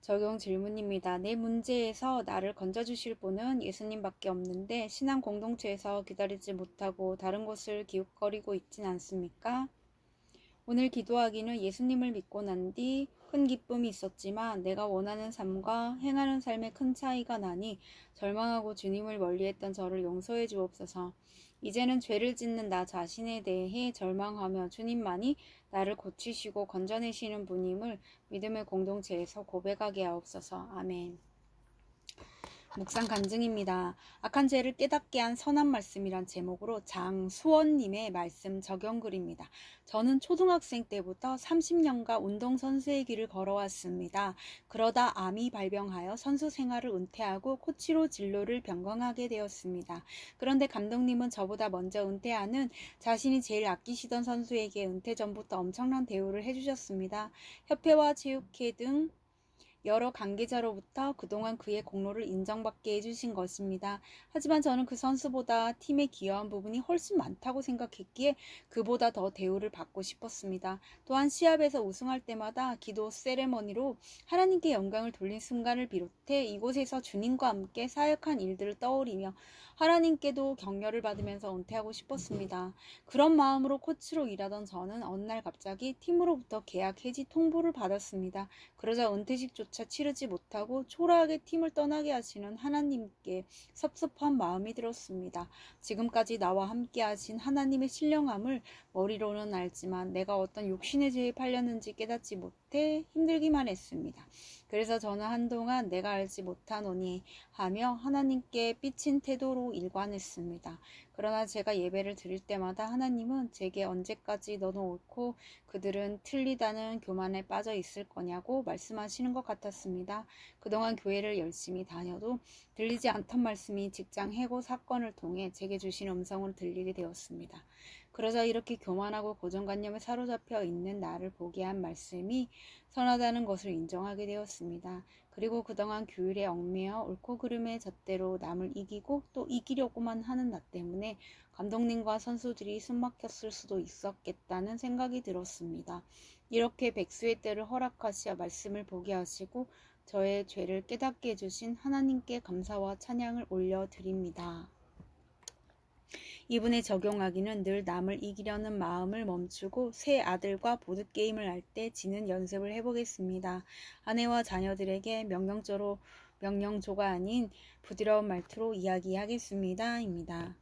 적용 질문입니다. 내 문제에서 나를 건져주실 분은 예수님밖에 없는데 신앙 공동체에서 기다리지 못하고 다른 곳을 기웃거리고 있진 않습니까? 오늘 기도하기는 예수님을 믿고 난 뒤 큰 기쁨이 있었지만 내가 원하는 삶과 행하는 삶에 큰 차이가 나니 절망하고 주님을 멀리했던 저를 용서해 주옵소서. 이제는 죄를 짓는 나 자신에 대해 절망하며 주님만이 나를 고치시고 건져내시는 분임을 믿음의 공동체에서 고백하게 하옵소서. 아멘. 묵상 간증입니다. 악한 죄를 깨닫게 한 선한 말씀이란 제목으로 장수원님의 말씀 적용글입니다. 저는 초등학생 때부터 30년간 운동선수의 길을 걸어왔습니다. 그러다 암이 발병하여 선수 생활을 은퇴하고 코치로 진로를 변경하게 되었습니다. 그런데 감독님은 저보다 먼저 은퇴하는 자신이 제일 아끼시던 선수에게 은퇴 전부터 엄청난 대우를 해주셨습니다. 협회와 체육회 등 여러 관계자로부터 그동안 그의 공로를 인정받게 해주신 것입니다. 하지만 저는 그 선수보다 팀에 기여한 부분이 훨씬 많다고 생각했기에 그보다 더 대우를 받고 싶었습니다. 또한 시합에서 우승할 때마다 기도 세레머니로 하나님께 영광을 돌린 순간을 비롯해 이곳에서 주님과 함께 사역한 일들을 떠올리며 하나님께도 격려를 받으면서 은퇴하고 싶었습니다. 그런 마음으로 코치로 일하던 저는 어느 날 갑자기 팀으로부터 계약 해지 통보를 받았습니다. 그러자 은퇴식조차 치르지 못하고 초라하게 팀을 떠나게 하시는 하나님께 섭섭한 마음이 들었습니다. 지금까지 나와 함께 하신 하나님의 신령함을 머리로는 알지만 내가 어떤 욕심의 죄에 팔렸는지 깨닫지 못해 힘들기만 했습니다. 그래서 저는 한동안 내가 알지 못하노니 하며 하나님께 삐친 태도로 일관했습니다. 그러나 제가 예배를 드릴 때마다 하나님은 제게 언제까지 너는 옳고 그들은 틀리다는 교만에 빠져 있을 거냐고 말씀하시는 것 같았습니다. 그동안 교회를 열심히 다녀도 들리지 않던 말씀이 직장 해고 사건을 통해 제게 주신 음성으로 들리게 되었습니다. 그러자 이렇게 교만하고 고정관념에 사로잡혀 있는 나를 보게 한 말씀이 선하다는 것을 인정하게 되었습니다. 그리고 그동안 규율에 얽매여 옳고 그름의 잣대로 남을 이기고 또 이기려고만 하는 나 때문에 감독님과 선수들이 숨막혔을 수도 있었겠다는 생각이 들었습니다. 이렇게 백수의 때를 허락하시어 말씀을 보게 하시고 저의 죄를 깨닫게 해주신 하나님께 감사와 찬양을 올려드립니다. 이분에 적용하기는 늘 남을 이기려는 마음을 멈추고 새 아들과 보드게임을 할 때 지는 연습을 해보겠습니다. 아내와 자녀들에게 명령조가 아닌 부드러운 말투로 이야기하겠습니다. 입니다.